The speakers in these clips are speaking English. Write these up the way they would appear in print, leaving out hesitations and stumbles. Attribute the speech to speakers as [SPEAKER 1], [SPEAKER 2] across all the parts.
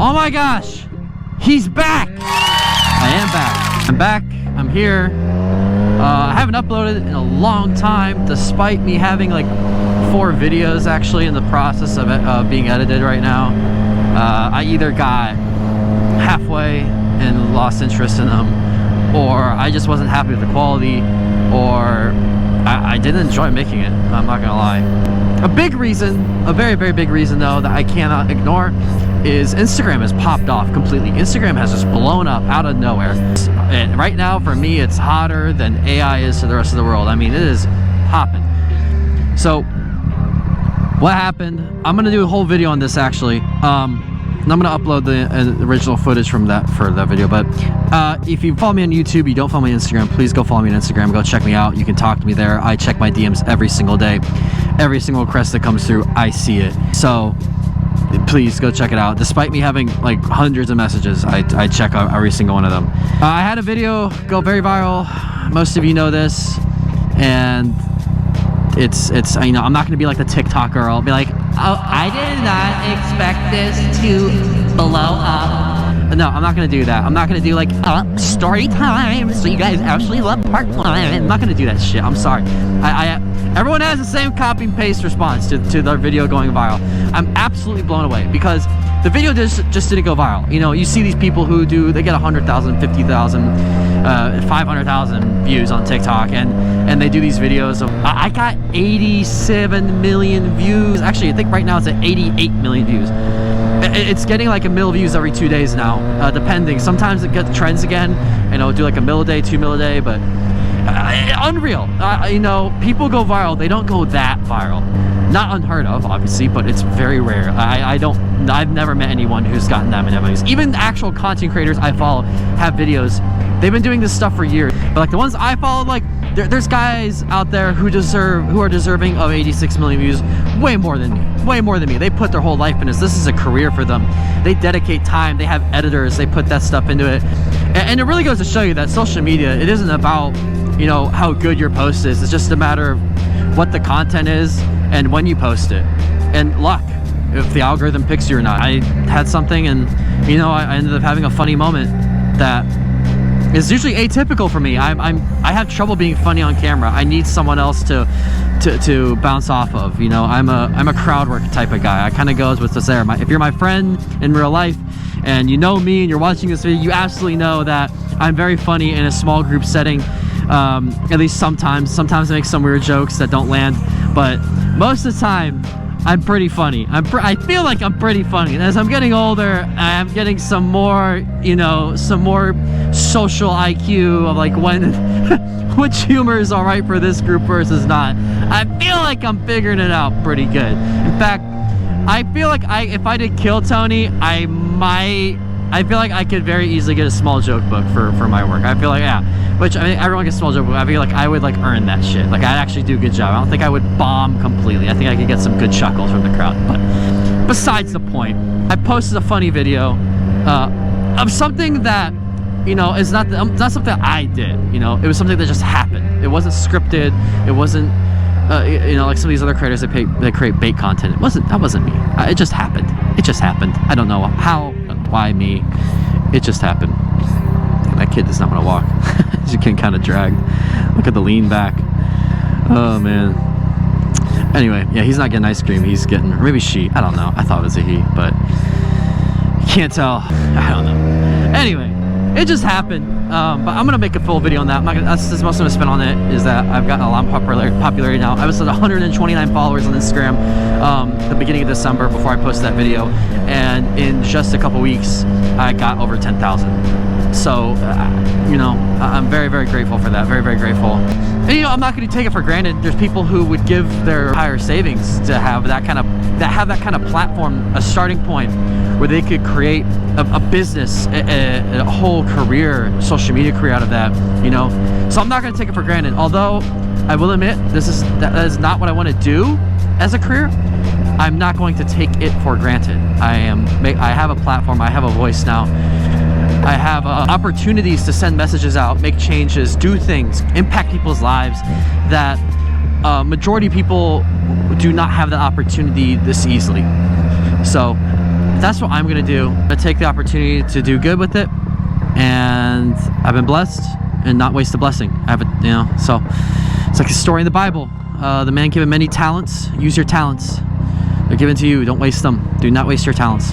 [SPEAKER 1] Oh my gosh, he's back. I am back. I'm back. I'm here. I haven't uploaded in a long time, despite me having like 4 videos actually in the process of being edited right now. I either got halfway and lost interest in them, or I just wasn't happy with the quality, or I didn't enjoy making it. I'm not gonna lie. A big reason, a very, very big reason though, that I cannot ignore is Instagram has popped off completely. Instagram has just blown up out of nowhere. And right now, for me, it's hotter than AI is to the rest of the world. I mean, it is popping. So, what happened? I'm gonna do a whole video on this actually. And I'm gonna upload the original footage from that for that video. But if you follow me on YouTube, you don't follow me on Instagram, please go follow me on Instagram. Go check me out. You can talk to me there. I check my DMs every single day. Every single request that comes through, I see it. So please go check it out. Despite me having like hundreds of messages, I check out every single one of them. I had a video go very viral. Most of you know this, and it's you know, I'm not gonna be like the TikTok girl. I'll be like, oh, I did not expect this to blow up. No, I'm not gonna do that. I'm not gonna do like story time, so you guys actually love part 1. I'm not gonna do that shit. I'm sorry. Everyone has the same copy and paste response to their video going viral. I'm absolutely blown away because the video just didn't go viral. You know, you see these people who they get 100,000, 50,000, 500,000 views on TikTok, and they do these videos of, I got 87 million views. Actually, I think right now it's at 88 million views. It's getting like 1 million views every 2 days now, depending. Sometimes it gets trends again, and it'll do like 1 million a day, 2 million a day, but unreal. You know, people go viral. They don't go that viral. Not unheard of, obviously, but it's very rare. I've never met anyone who's gotten that many views. Even actual content creators I follow have videos. They've been doing this stuff for years. But like the ones I follow, like there's guys out there who are deserving of 86 million views, way more than me. Way more than me. They put their whole life in this. This is a career for them. They dedicate time. They have editors. They put that stuff into it. And it really goes to show you that social media, it isn't about, you know, how good your post is. It's just a matter of what the content is and when you post it, and luck, if the algorithm picks you or not. I had something, and you know, I ended up having a funny moment that is usually atypical for me. I have trouble being funny on camera. I need someone else to bounce off of. You know, I'm a crowd work type of guy. I kind of goes with this there. If you're my friend in real life and you know me and you're watching this video, you absolutely know that I'm very funny in a small group setting. At least sometimes I make some weird jokes that don't land, but most of the time I'm pretty funny. I feel like I'm pretty funny, and as I'm getting older, I'm getting some more, you know, some more social IQ of like when which humor is all right for this group versus not. I feel like I'm figuring it out pretty good. In fact, I feel like if I did Kill Tony, I feel like I could very easily get a small joke book for my work. I feel like, yeah, which, I mean, everyone gets a small joke book. I feel like I would like earn that shit. Like, I'd actually do a good job. I don't think I would bomb completely. I think I could get some good chuckles from the crowd. But besides the point, I posted a funny video of something that, you know, is not something I did. You know, it was something that just happened. It wasn't scripted. It wasn't, you know, like some of these other creators that create bait content. That wasn't me. It just happened. It just happened. I don't know how, why me. It just happened. That kid does not want to walk. He's getting kind of dragged. Look at the lean back. Oh man. Anyway, yeah, he's not getting ice cream. He's getting, or maybe she. I don't know. I thought it was a he, but you can't tell. I don't know. Anyway, it just happened. But I'm gonna make a full video on that. That's most I'm gonna spend on it, is that I've gotten a lot of popularity now. I was at 129 followers on Instagram the beginning of December before I posted that video, and in just a couple weeks I got over 10,000. So you know, I'm very, very grateful for that. Very, very grateful. And you know, I'm not going to take it for granted. There's people who would give their higher savings to have that kind of platform, a starting point where they could create a business, a whole career, social media career out of that, you know. So I'm not going to take it for granted. Although I will admit, that is not what I want to do as a career. I'm not going to take it for granted. I have a platform. I have a voice now. I have opportunities to send messages out, make changes, do things, impact people's lives that majority of people do not have that opportunity this easily. So that's what I'm gonna do. I'm gonna take the opportunity to do good with it, and I've been blessed and not waste a blessing. I have a, you know, so it's like a story in the Bible. The man given many talents. Use your talents. They're given to you. Don't waste them. Do not waste your talents.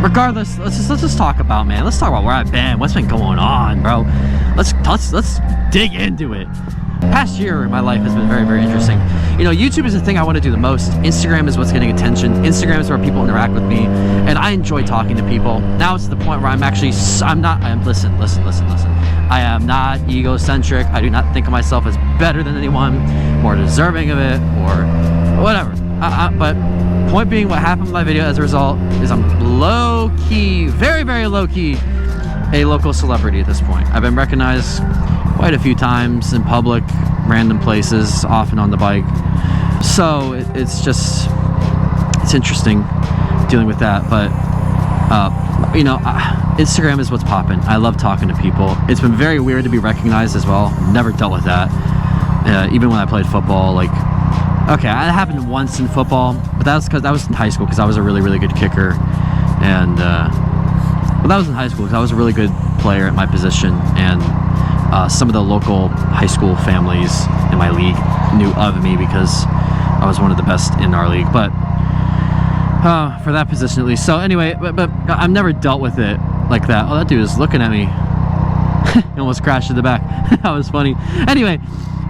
[SPEAKER 1] Regardless, let's just talk about, man. Let's talk about where I've been. What's been going on, bro? Let's dig into it. Past year in my life has been very, very interesting. You know, YouTube is the thing I want to do the most. Instagram is what's getting attention. Instagram is where people interact with me, and I enjoy talking to people. Now it's to the point where listen. I am not egocentric. I do not think of myself as better than anyone, more deserving of it, or whatever. But point being, what happened with my video as a result is I'm low-key, very, very low-key, a local celebrity at this point. I've been recognized quite a few times in public, random places, often on the bike. So it's interesting dealing with that. But you know, Instagram is what's popping. I love talking to people. It's been very weird to be recognized as well. Never dealt with that. Even when I played football, like, okay, that happened once in football, but that was because that was in high school, because I was a really, really good kicker. And well, that was in high school because I was a really good player at my position, and some of the local high school families in my league knew of me because I was one of the best in our league. But for that position at least. So anyway, but I've never dealt with it like that. Oh, that dude is looking at me. He almost crashed in the back. That was funny. Anyway,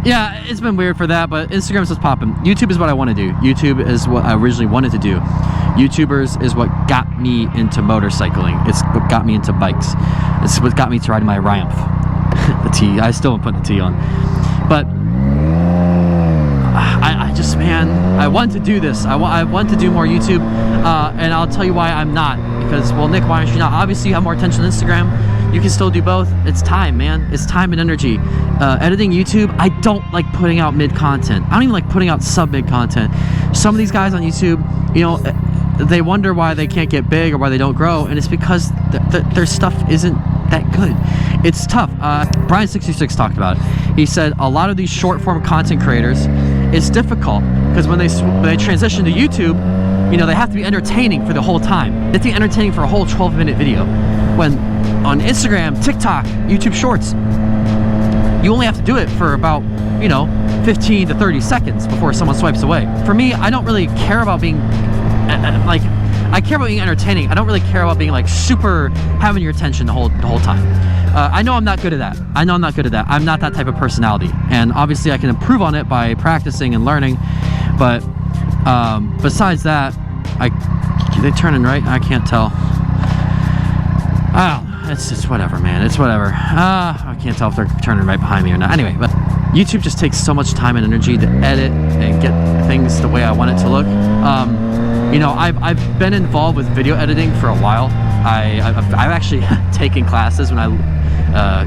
[SPEAKER 1] yeah, it's been weird for that, but Instagram's what's popping. YouTube is what I want to do. YouTube is what I originally wanted to do. YouTubers is what got me into motorcycling. It's what got me into bikes. It's what got me to riding my Triumph. The T. I still haven't put the T on. But I just, man, I want to do this. I want to do more YouTube, and I'll tell you why I'm not. Because, well, Nick, why aren't you not? Obviously, you have more attention on Instagram. You can still do both. It's time, man. It's time and energy. Editing YouTube, I don't like putting out mid-content. I don't even like putting out sub-mid content. Some of these guys on YouTube, you know, they wonder why they can't get big or why they don't grow, and it's because their stuff isn't that good. It's tough. Brian66 talked about it. He said a lot of these short-form content creators, it's difficult because when they transition to YouTube, you know, they have to be entertaining for the whole time. They have to be entertaining for a whole 12-minute video. When on Instagram, TikTok, YouTube Shorts, you only have to do it for about, you know, 15 to 30 seconds before someone swipes away. For me, I don't really care about being like, I care about being entertaining. I don't really care about being like super having your attention the whole time. I know I'm not good at that. I'm not that type of personality, and obviously I can improve on it by practicing and learning. But besides that, are they turning right? I can't tell. Oh, it's just whatever, man. It's whatever. I can't tell if they're turning right behind me or not. Anyway, but YouTube just takes so much time and energy to edit and get things the way I want it to look. You know, I've been involved with video editing for a while. I've actually taken classes when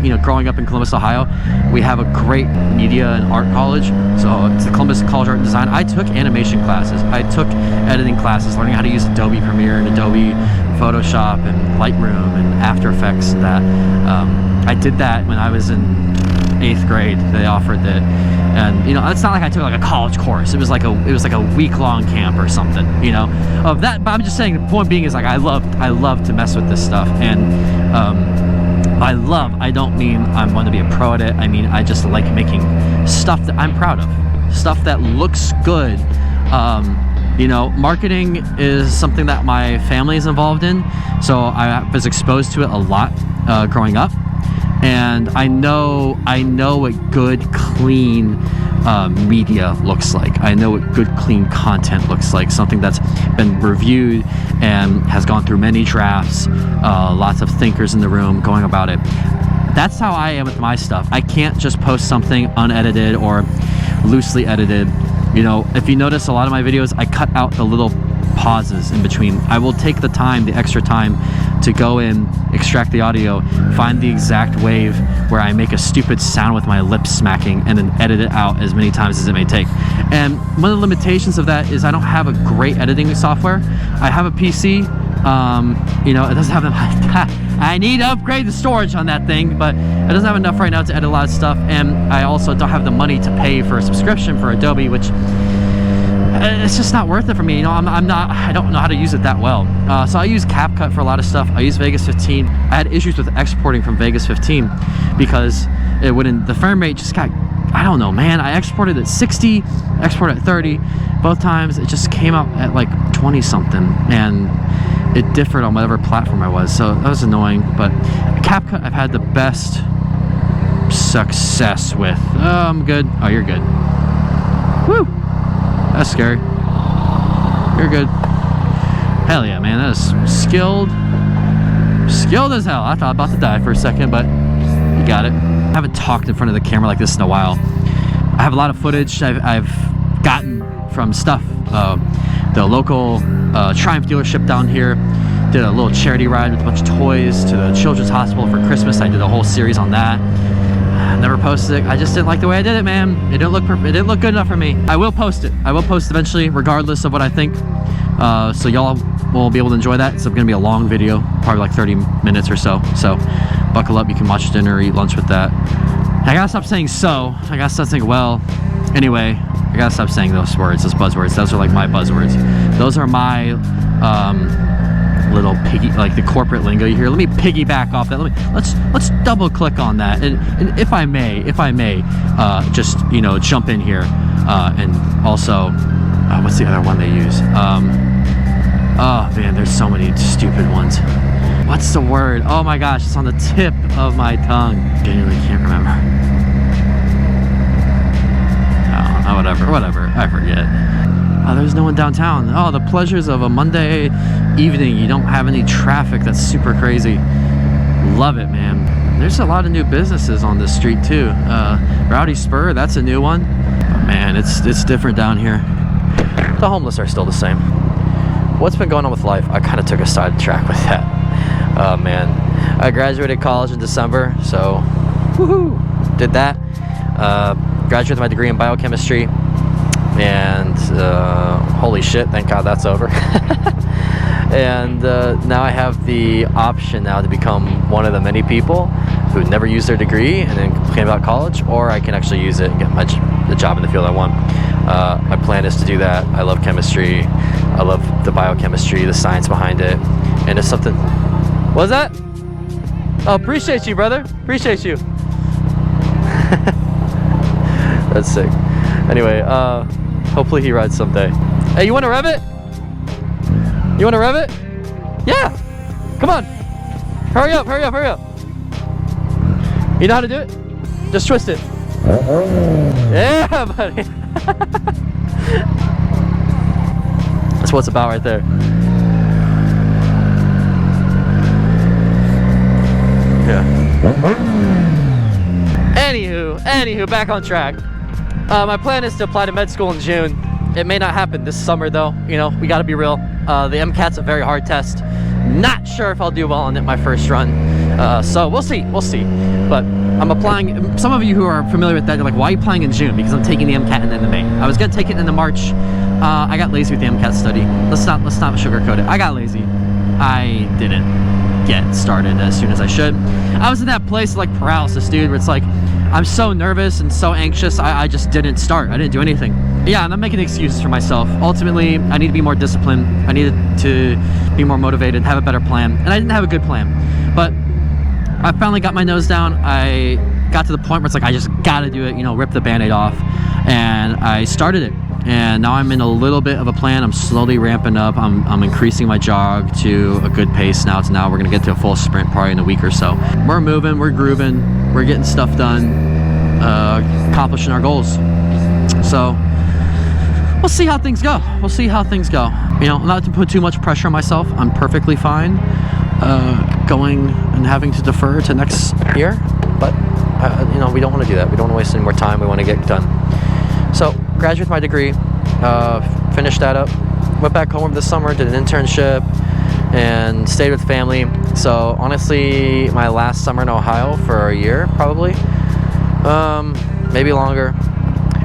[SPEAKER 1] you know, growing up in Columbus, Ohio. We have a great media and art college. So it's the Columbus College Art and Design. I took animation classes. I took editing classes, learning how to use Adobe Premiere and Adobe Photoshop and Lightroom and After Effects and that. I did that when I was in 8th grade. They offered it. And, you know, it's not like I took like a college course. It was like a week-long camp or something, you know, of that. But I'm just saying, the point being is, like, I love to mess with this stuff. And I don't mean I want to be a pro at it. I mean, I just like making stuff that I'm proud of, stuff that looks good. You know, marketing is something that my family is involved in, so I was exposed to it a lot growing up. And I know what good, clean media looks like. I know what good, clean content looks like. Something that's been reviewed and has gone through many drafts, lots of thinkers in the room going about it. That's how I am with my stuff. I can't just post something unedited or loosely edited. You know, if you notice a lot of my videos, I cut out the little pauses in between. I will take the time, the extra time, to go in, extract the audio, find the exact wave where I make a stupid sound with my lips smacking, and then edit it out as many times as it may take. And one of the limitations of that is I don't have a great editing software. I have a PC, you know, it doesn't have I need to upgrade the storage on that thing, but it doesn't have enough right now to edit a lot of stuff. And I also don't have the money to pay for a subscription for Adobe, which it's just not worth it for me. You know, I don't know how to use it that well. So I use CapCut for a lot of stuff. I use Vegas 15. I had issues with exporting from Vegas 15 because it wouldn't, the frame rate just got, I don't know, man. I exported at 60, exported at 30. Both times it just came out at like 20 something, and it differed on whatever platform I was. So that was annoying, but CapCut I've had the best success with. Oh, I'm good. Oh, you're good. Woo! That's scary. You're good. Hell yeah, man. That is skilled. Skilled as hell. I thought about to die for a second, but you got it. I haven't talked in front of the camera like this in a while. I have a lot of footage I've gotten from stuff. The local Triumph dealership down here did a little charity ride with a bunch of toys to the Children's Hospital for Christmas. I did a whole series on that. Never posted it. I just didn't like the way I did it, man. It didn't look perfect. It didn't look good enough for me. I will post it. I will post eventually, regardless of what I think. So y'all will be able to enjoy that. It's going to be a long video, probably like 30 minutes or so. So buckle up. You can watch dinner or eat lunch with that. I gotta stop saying so. I gotta stop saying well. Anyway, I gotta stop saying those words, those buzzwords. Those are like my buzzwords. Those are my little piggy, like the corporate lingo you hear. Let me piggyback off that. Let's double click on that, and if I may, just, you know, jump in here, and also, what's the other one they use? Oh man, there's so many stupid ones. What's the word? Oh my gosh, it's on the tip of my tongue. Genuinely can't remember. Oh, whatever. I forget. Oh, there's no one downtown. Oh, the pleasures of a Monday evening. You don't have any traffic. That's super crazy. Love it, man. There's a lot of new businesses on this street too. Rowdy Spur, that's a new one. But man, it's different down here. The homeless are still the same. What's been going on with life? I kind of took a sidetrack with that. Oh man, I graduated college in December, so woohoo, did that. Graduated with my degree in biochemistry. And holy shit, thank God that's over. And now I have the option now to become one of the many people who never use their degree and then complain about college, or I can actually use it and get the job in the field I want. My plan is to do that. I love chemistry. I love the biochemistry, the science behind it, and it's something. What's that? Oh, appreciate you, brother. Appreciate you. That's sick. Anyway, hopefully he rides someday. Hey, you want to rev it? You want to rev it? Yeah. Come on. Hurry up. You know how to do it? Just twist it. Yeah, buddy. That's what it's about right there. Yeah. Anywho, back on track. My plan is to apply to med school in June. It may not happen this summer though. You know, we gotta be real. The MCAT's a very hard test. Not sure if I'll do well on it my first run. So we'll see. But I'm applying. Some of you who are familiar with that, you're like, why are you applying in June? Because I'm taking the MCAT and then the May. I was gonna take it in the March. I got lazy with the MCAT study. Let's not sugarcoat it. I got lazy. I didn't get started as soon as I should. I was in that place of like paralysis, dude, where it's like, I'm so nervous and so anxious, I just didn't start. I didn't do anything. Yeah, and I'm making excuses for myself. Ultimately, I need to be more disciplined. I needed to be more motivated, have a better plan. And I didn't have a good plan. But I finally got my nose down. I got to the point where it's like, I just gotta do it, you know, rip the Band-Aid off. And I started it. And now I'm in a little bit of a plan. I'm slowly ramping up. I'm increasing my jog to a good pace now. Now we're gonna get to a full sprint probably in a week or so. We're moving, we're grooving, we're getting stuff done, accomplishing our goals. So we'll see how things go. You know, not to put too much pressure on myself. I'm perfectly fine going and having to defer to next year. But you know, we don't want to do that. We don't want to waste any more time. We want to get done. So, graduated with my degree, finished that up, went back home over the summer, did an internship, and stayed with family. So, honestly, my last summer in Ohio for a year, probably, maybe longer.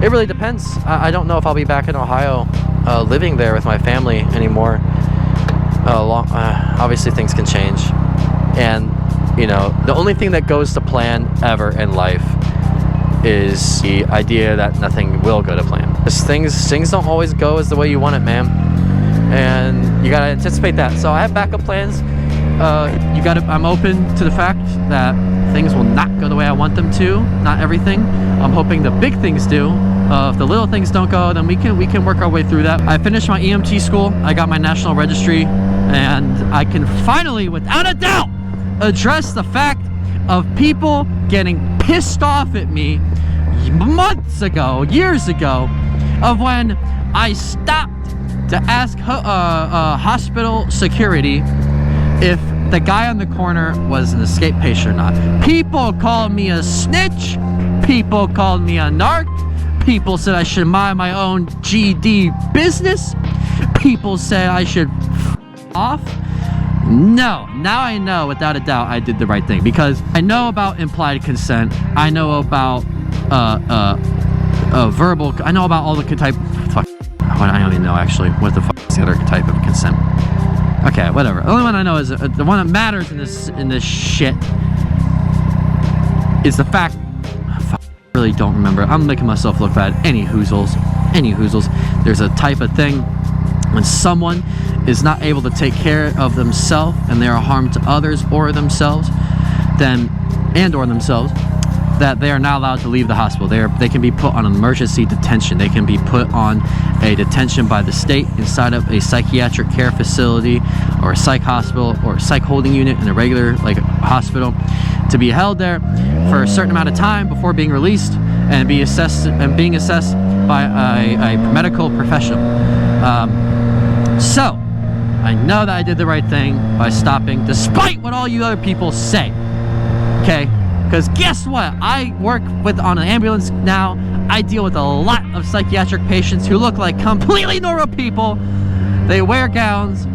[SPEAKER 1] It really depends. I don't know if I'll be back in Ohio, living there with my family anymore. Obviously, things can change. And, you know, the only thing that goes to plan ever in life is the idea that nothing will go to plan. Just things don't always go as the way you want it, man. And you gotta anticipate that. So I have backup plans. I'm open to the fact that things will not go the way I want them to. Not everything. I'm hoping the big things do. If the little things don't go, then we can work our way through that. I finished my EMT school. I got my national registry, and I can finally, without a doubt, address the fact of people getting pissed off at me months ago, years ago, of when I stopped to ask hospital security if the guy on the corner was an escape patient or not. People called me a snitch. People called me a narc. People said I should mind my own GD business. People said I should off. No, now I know without a doubt I did the right thing, because I know about implied consent. I know about verbal. I know about all the type. Fuck. I don't even know actually what the fuck is the other type of consent. Okay, whatever. The only one I know is the one that matters in this shit is the fact. I really don't remember. I'm making myself look bad. Any hoozles. There's a type of thing when someone is not able to take care of themselves and they are harmed to others or themselves, that they are not allowed to leave the hospital. They can be put on an emergency detention. They can be put on a detention by the state inside of a psychiatric care facility or a psych hospital or a psych holding unit in a regular hospital, to be held there for a certain amount of time before being released and being assessed by a medical professional. So I know that I did the right thing by stopping, despite what all you other people say. Okay? Because guess what? I work on an ambulance now. I deal with a lot of psychiatric patients who look like completely normal people. They wear gowns.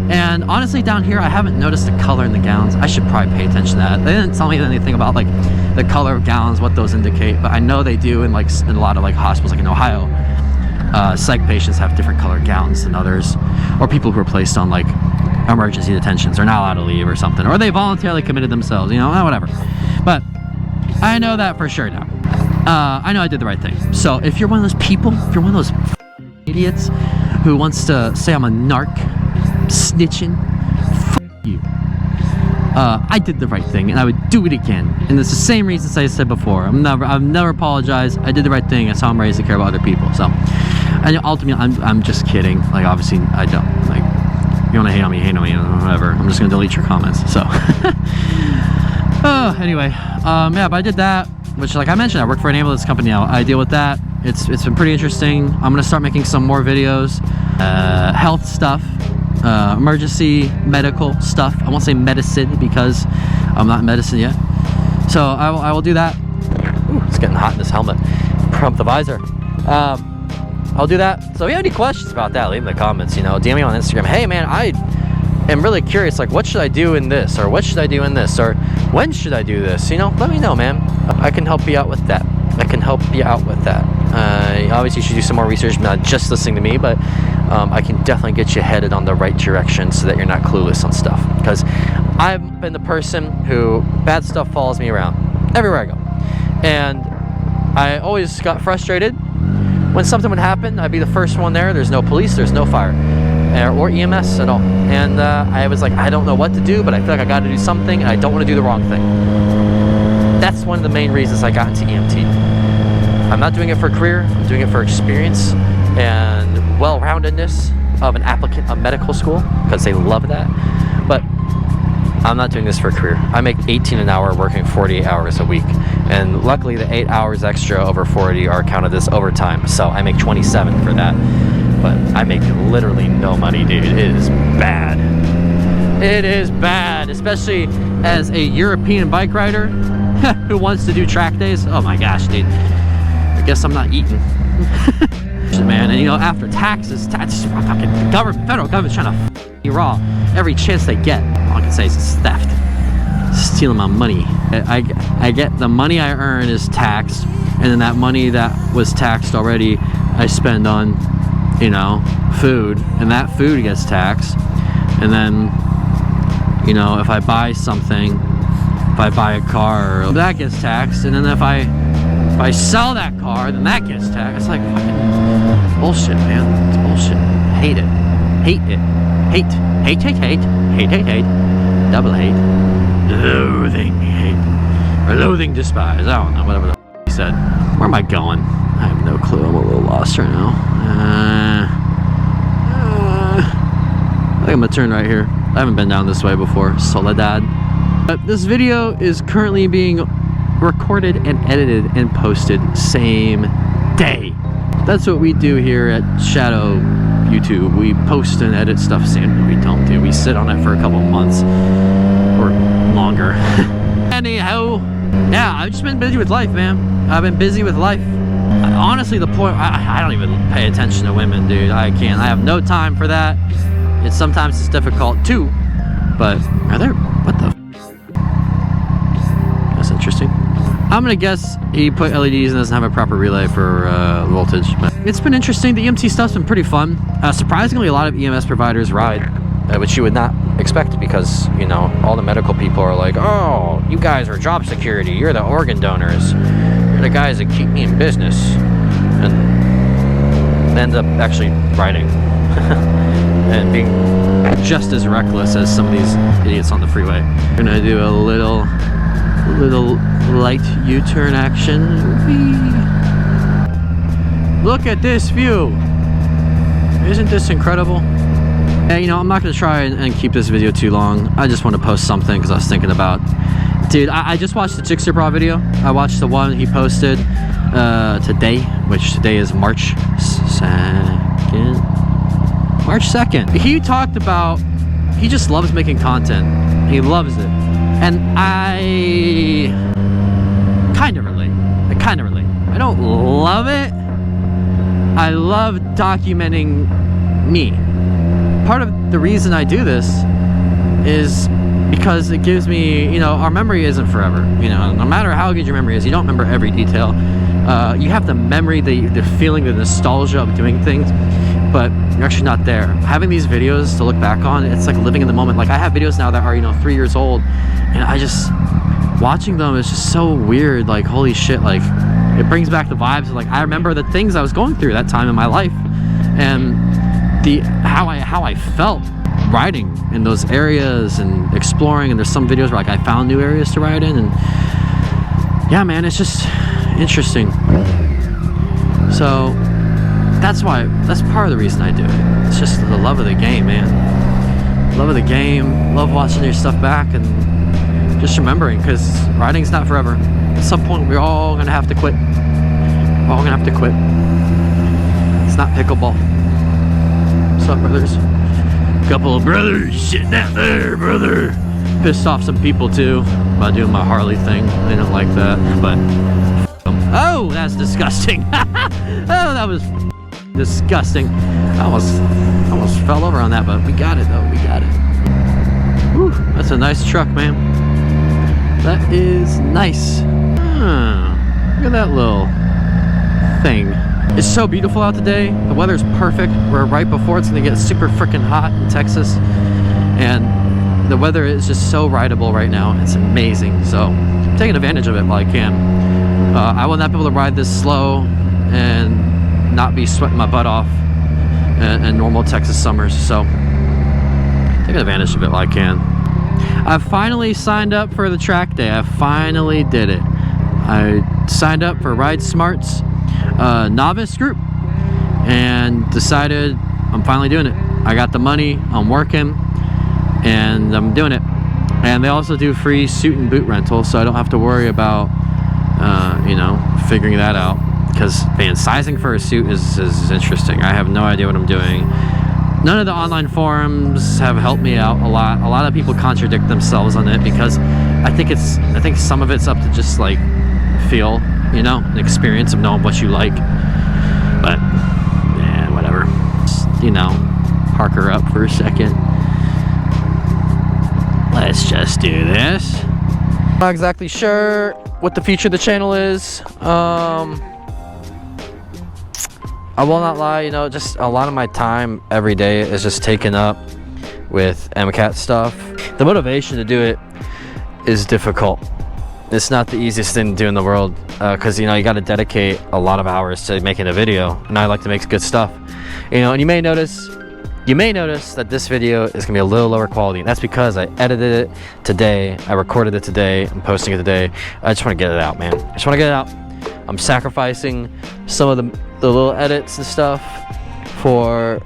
[SPEAKER 1] And honestly, down here, I haven't noticed the color in the gowns. I should probably pay attention to that. They didn't tell me anything about the color of gowns, what those indicate. But I know they do in a lot of hospitals, like in Ohio. Psych patients have different colored gowns than others. Or people who are placed on emergency detentions are not allowed to leave or something. Or they voluntarily committed themselves, whatever. But I know that for sure now. I know I did the right thing. So if you're one of those people, if you're one of those idiots who wants to say I'm a narc, snitching, you. I did the right thing, and I would do it again. And it's the same reasons I said before. I've never apologized. I did the right thing. That's how I'm raised to care about other people. So, and ultimately, I'm just kidding. Obviously, I don't. You want to hate on me, whatever. I'm just gonna delete your comments. So, anyway, yeah, but I did that. Which, like I mentioned, I work for an ambulance company now. I deal with that. It's been pretty interesting. I'm gonna start making some more videos, health stuff. Emergency medical stuff. I won't say medicine because I'm not in medicine yet. So I will do that. Ooh, it's getting hot in this helmet. Pump the visor. I'll do that. So if you have any questions about that, leave in the comments. DM me on Instagram. Hey man, I am really curious. What should I do in this, or what should I do in this, or when should I do this? Let me know, man. I can help you out with that. Obviously, you should do some more research, not just listening to me, but I can definitely get you headed on the right direction so that you're not clueless on stuff. Because I've been the person who bad stuff follows me around everywhere I go. And I always got frustrated when something would happen. I'd be the first one there. There's no police, there's no fire or EMS at all. And I was like, I don't know what to do, but I feel like I got to do something, and I don't want to do the wrong thing. That's one of the main reasons I got into EMT. I'm not doing it for a career. I'm doing it for experience and well-roundedness of an applicant of medical school, because they love that. But I'm not doing this for a career. I make $18 an hour working 48 hours a week. And luckily the 8 hours extra over 40 are counted as overtime. So I make 27 for that. But I make literally no money, dude. It is bad. It is bad, especially as a European bike rider who wants to do track days. Oh my gosh, dude. I guess I'm not eating. Man, and after taxes, fucking federal government's trying to f you raw every chance they get. All I can say is it's theft. Stealing my money. I get the money I earn is taxed, and then that money that was taxed already I spend on, food, and that food gets taxed. And then, if I buy something, if I buy a car, that gets taxed. And then if I If I sell that car, then that gets taxed. It's like fucking bullshit, man. It's bullshit. Hate it. Hate it. Hate. Hate, hate, hate. Hate, hate, hate. Double hate. Loathing hate. Or loathing despise. I don't know. Whatever the he said. Where am I going? I have no clue. I'm a little lost right now. I think I'm gonna turn right here. I haven't been down this way before. Soledad. But this video is currently being recorded and edited and posted same day. That's what we do here at Shadow YouTube. We post and edit stuff same. We don't do. We sit on it for a couple months or longer. Anyhow, yeah, I've just been busy with life, man. I've been busy with life. Honestly, the point, I don't even pay attention to women, dude. I can't. I have no time for that. Sometimes it's difficult too. But are there? What the? That's interesting. I'm gonna guess he put LEDs and doesn't have a proper relay for voltage. But it's been interesting. The EMT stuff's been pretty fun. Surprisingly, a lot of EMS providers ride, which you would not expect because, you know, all the medical people are like, oh, you guys are job security. You're the organ donors. You're the guys that keep me in business. And they end up actually riding and being just as reckless as some of these idiots on the freeway. We're gonna do a little light U-turn action. Whee! Look at this view. Isn't this incredible? And, you know, I'm not gonna try and keep this video too long. I just want to post something because I was thinking about, dude, I just watched the Jigsaw Bra video. I watched the one he posted today, which today is March 2nd. March 2nd. He talked about, he just loves making content. He loves it. And I kind of relate. I don't love it. I love documenting me. Part of the reason I do this is because it gives me, you know, our memory isn't forever. You know, no matter how good your memory is, you don't remember every detail. You have the memory, the feeling, the nostalgia of doing things, but you're actually not there. Having these videos to look back on, it's like living in the moment. Like I have videos now that are, you know, 3 years old, and I just, watching them is just so weird. Like, holy shit, like it brings back the vibes of, like, I remember the things I was going through that time in my life, and how I felt riding in those areas and exploring. And there's some videos where, like, I found new areas to ride in, and yeah, man, it's just interesting. So that's part of the reason I do it. It's just the love of the game, man. Love of the game, love watching your stuff back, and just remembering, because riding's not forever. At some point, we're all gonna have to quit. We're all gonna have to quit. It's not pickleball. What's up, brothers? Couple of brothers sitting out there, brother. Pissed off some people too by doing my Harley thing. They don't like that, but oh, that's disgusting. Oh, that was disgusting. I almost fell over on that, but we got it though. We got it. Whew, that's a nice truck, man. That is nice. Look at that little thing. It's so beautiful out today. The weather's perfect. We're right before it's gonna get super freaking hot in Texas, and the weather is just so rideable right now. It's amazing. So I'm taking advantage of it while I can. I will not be able to ride this slow and not be sweating my butt off in normal Texas summers. So taking advantage of it while I can. I finally signed up for the track day. I finally did it. I signed up for Ride Smart's novice group and decided I'm finally doing it. I got the money, I'm working, and I'm doing it. And they also do free suit and boot rental, so I don't have to worry about you know, figuring that out. Because, man, sizing for a suit is interesting. I have no idea what I'm doing. None of the online forums have helped me out a lot. A lot of people contradict themselves on it, because I think some of it's up to just, like, feel, you know, an experience of knowing what you like. But yeah, whatever. Just, you know, park her up for a second. Let's just do this. I'm not exactly sure what the future of the channel is. I will not lie, you know, just a lot of my time every day is just taken up with MCAT stuff. The motivation to do it is difficult. it's not the easiest thing to do in the world, because you know, you got to dedicate a lot of hours to making a video, and I like to make good stuff, you know. And you may notice that this video is gonna be a little lower quality, and that's because I edited it today, I recorded it today, I'm posting it today. I just want to get it out, man. I just want to get it out. I'm sacrificing some of the little edits and stuff for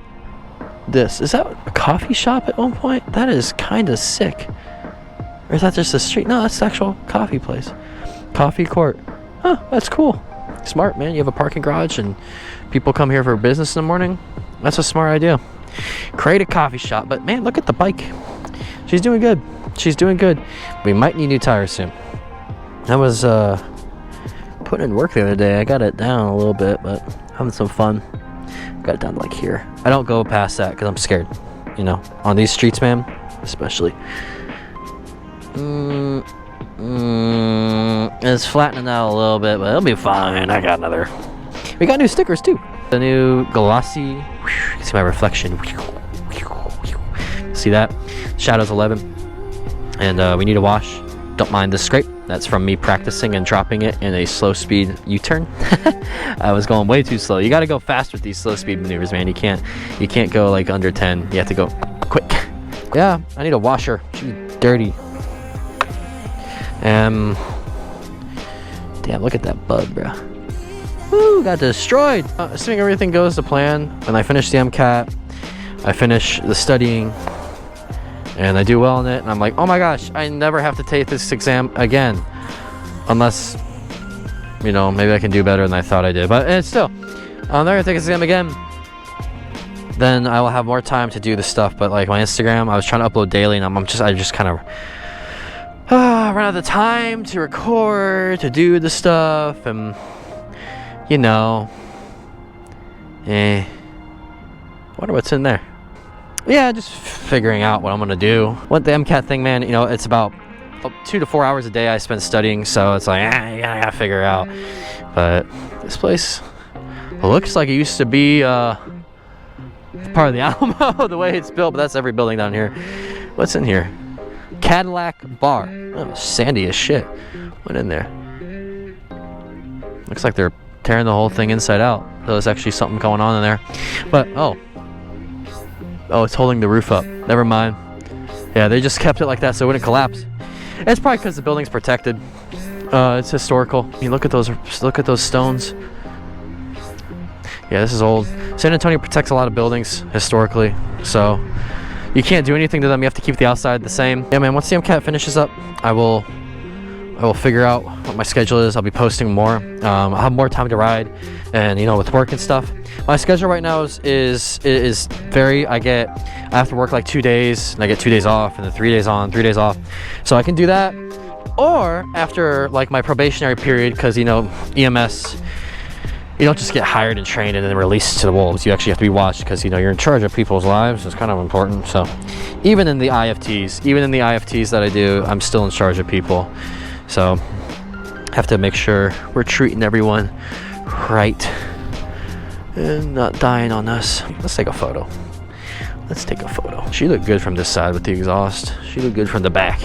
[SPEAKER 1] this. Is that a coffee shop at one point? That is kind of sick. Or is that just a street? No, that's the actual coffee place. Coffee court. Huh, that's cool. Smart, man. You have a parking garage and people come here for business in the morning. That's a smart idea. Create a coffee shop. But man, look at the bike. She's doing good. She's doing good. We might need new tires soon. I was putting in work the other day. I got it down a little bit, but having some fun. Got it down to like here. I don't go past that because I'm scared. You know, on these streets, man, especially. It's flattening out a little bit, but it'll be fine. I got another. We got new stickers too. The new glossy. You can see my reflection. See that? Shadows 11. And we need a wash. Don't mind the scrape. That's from me practicing and dropping it in a slow speed U-turn. I was going way too slow. You got to go fast with these slow speed maneuvers, man. You can't go like under 10. You have to go quick. Yeah, I need a washer. She's dirty. Damn, look at that bud, bro. Woo, got destroyed. Assuming everything goes to plan, when I finish the MCAT, I finish the studying, and I do well in it, and I'm like, oh my gosh, I never have to take this exam again. Unless, you know, maybe I can do better than I thought I did. But it's still, I'll never take this exam again. Then I will have more time to do the stuff. But like my Instagram, I was trying to upload daily, and I just kind of run out of the time to record, to do the stuff, and you know, wonder what's in there. Yeah, just figuring out what I'm gonna do. What the MCAT thing, man, you know, it's about 2 to 4 hours a day I spend studying, so it's like, I gotta figure it out. But this place looks like it used to be part of the Alamo, the way it's built, but that's every building down here. What's in here? Cadillac bar. Oh, sandy as shit. What in there? Looks like they're tearing the whole thing inside out. So there's actually something going on in there. But oh, it's holding the roof up. Never mind. Yeah, they just kept it like that so it wouldn't collapse. It's probably because the building's protected. It's historical. I mean, look at those stones. Yeah, this is old. San Antonio protects a lot of buildings historically, so you can't do anything to them. You have to keep the outside the same. Yeah, man, once the MCAT finishes up, I will figure out what my schedule is. I'll be posting more. I'll have more time to ride, and you know, with work and stuff. My schedule right now is very, I have to work like 2 days, and I get 2 days off, and then 3 days on, 3 days off. So I can do that, or after like my probationary period, because you know, EMS, you don't just get hired and trained and then released to the wolves. You actually have to be watched, because you know, you're in charge of people's lives. It's kind of important. So even in the IFTs that I do, I'm still in charge of people. So I have to make sure we're treating everyone right and not dying on us. Let's take a photo. She looked good from this side with the exhaust. She looked good from the back.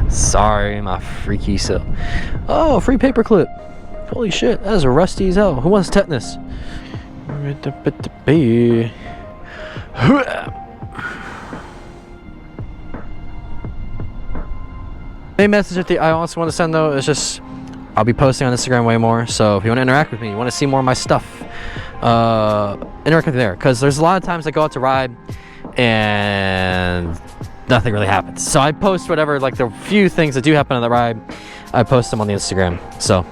[SPEAKER 1] Sorry, my freaky self. Oh, free paperclip. Holy shit, that is a rusty as hell. Who wants tetanus? Main message I also want to send though is just, I'll be posting on Instagram way more. So if you want to interact with me, you want to see more of my stuff, interact with me there. Because there's a lot of times I go out to ride and nothing really happens. So I post whatever, like the few things that do happen on the ride, I post them on the Instagram. So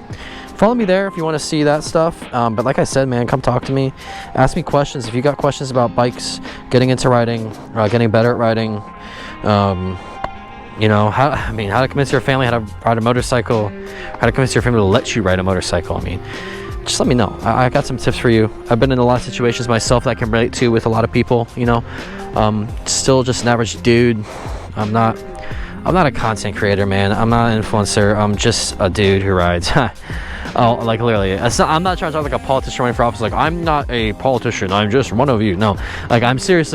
[SPEAKER 1] follow me there if you want to see that stuff. But like I said, man, come talk to me. Ask me questions. If you got questions about bikes, getting into riding, getting better at riding, you know, how to convince your family how to ride a motorcycle, how to convince your family to let you ride a motorcycle. I mean, just let me know. I got some tips for you. I've been in a lot of situations myself that I can relate to with a lot of people, you know. Still just an average dude. I'm not a content creator, man. I'm not an influencer. I'm just a dude who rides. Oh, like literally, I'm not trying to talk like a politician running for office. Like, I'm not a politician, I'm just one of you. No, like, I'm just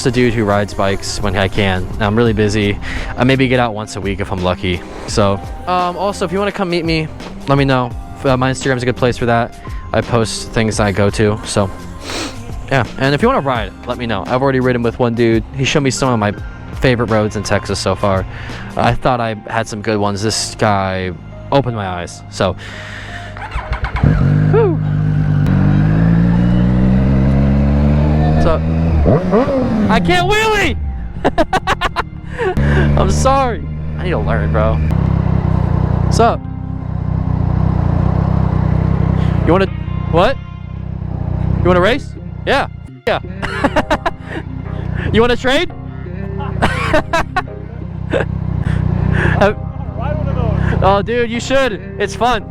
[SPEAKER 1] a dude who rides bikes when I can. I'm really busy. I maybe get out once a week if I'm lucky. So also, if you want to come meet me, let me know. My Instagram is a good place for that. I post things I go to. So yeah, and if you want to ride, let me know. I've already ridden with one dude. He showed me some of my favorite roads in Texas so far. I thought I had some good ones. This guy opened my eyes. So whew. So I can't wheelie. I'm sorry. I need to learn, bro. What's up? You want to what? You want to race? Yeah. Yeah. You want to trade? Oh, dude, you should. It's fun.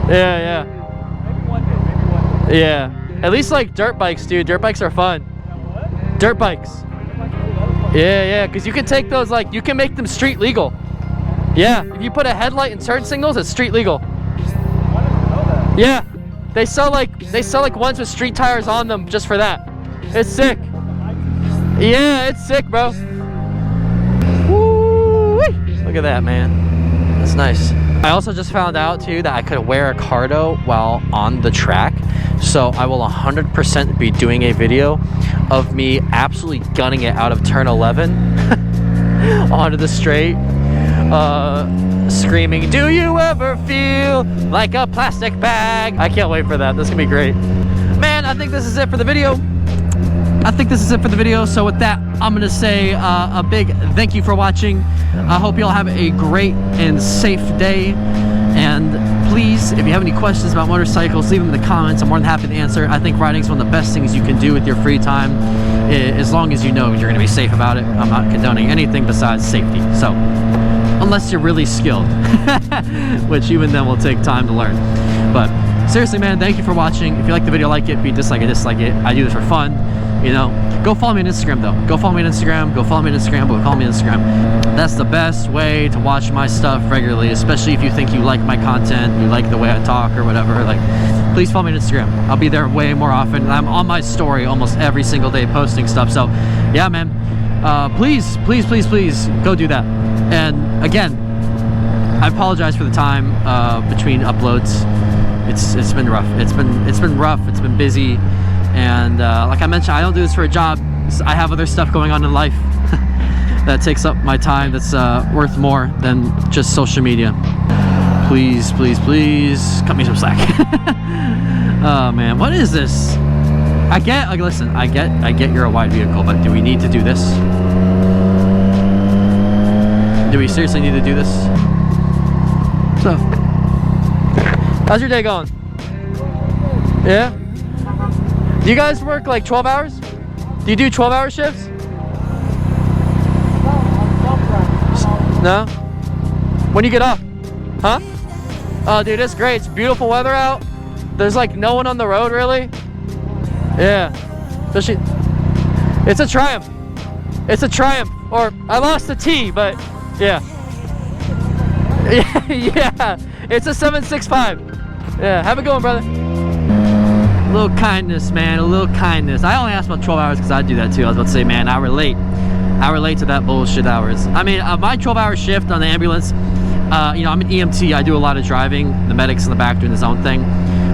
[SPEAKER 1] Yeah, yeah.
[SPEAKER 2] Maybe one day.
[SPEAKER 1] Yeah. At least like dirt bikes, dude. Dirt bikes are fun.
[SPEAKER 2] What?
[SPEAKER 1] Dirt bikes. Yeah, yeah. Because you can take those, like, you can make them street legal. Yeah. If you put a headlight and turn signals, it's street legal. Yeah. They sell like ones with street tires on them just for that. It's sick. Yeah, it's sick, bro. Woo-wee. Look at that, man. That's nice. I also just found out too that I could wear a cardo while on the track. So I will 100% be doing a video of me absolutely gunning it out of turn 11 onto the straight, screaming, "Do you ever feel like a plastic bag?" I can't wait for that. This is gonna be great. Man, I think this is it for the video. So with that, I'm gonna say a big thank you for watching. I hope you all have a great and safe day. And please, if you have any questions about motorcycles, leave them in the comments. I'm more than happy to answer. I think riding is one of the best things you can do with your free time, as long as you know you're gonna be safe about it. I'm not condoning anything besides safety. So, unless you're really skilled, which even then will take time to learn. But seriously, man, thank you for watching. If you like the video, like it. If you dislike it, dislike it. I do this for fun, you know. Go follow me on Instagram, though. Go follow me on Instagram. Go follow me on Instagram. Go follow me on Instagram. That's the best way to watch my stuff regularly, especially if you think you like my content, you like the way I talk or whatever. Like, please follow me on Instagram. I'll be there way more often. I'm on my story almost every single day posting stuff. So, yeah, man. Please go do that. And again, I apologize for the time between uploads. It's been rough. It's been rough. It's been busy. And like I mentioned, I don't do this for a job. I have other stuff going on in life that takes up my time, that's worth more than just social media. Please cut me some slack. Oh man, what is this? Listen, I get you're a wide vehicle, but do we need to do this? Do we seriously need to do this? So, how's your day going? Yeah? Do you guys work like 12 hours? Do you do 12-hour shifts? No? When do you get off? Huh? Oh, dude, it's great. It's beautiful weather out. There's like no one on the road, really. Yeah. It's a triumph. It's a triumph. Or, I lost the T, but yeah. Yeah. It's a 765. Yeah. Have a good one, brother. A little kindness, man, a little kindness. I only asked about 12 hours because I do that too. I was about to say, man, I relate to that bullshit hours. I mean, my 12-hour shift on the ambulance, you know, I'm an EMT. I do a lot of driving. The medic's in the back doing his own thing.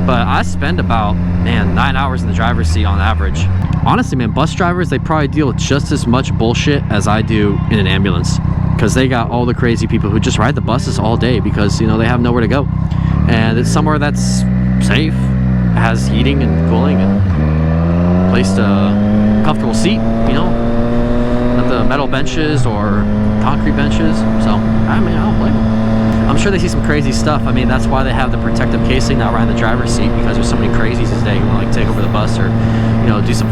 [SPEAKER 1] But I spend about, man, 9 hours in the driver's seat on average. Honestly, man, bus drivers, they probably deal with just as much bullshit as I do in an ambulance. Because they got all the crazy people who just ride the buses all day because, you know, they have nowhere to go. And it's somewhere that's safe, has heating and cooling and placed a comfortable seat, you know, not the metal benches or concrete benches. So, I mean, I don't blame them. I'm sure they see some crazy stuff. I mean, that's why they have the protective casing now around the driver's seat, because there's so many crazies today who want to like take over the bus or, you know, do some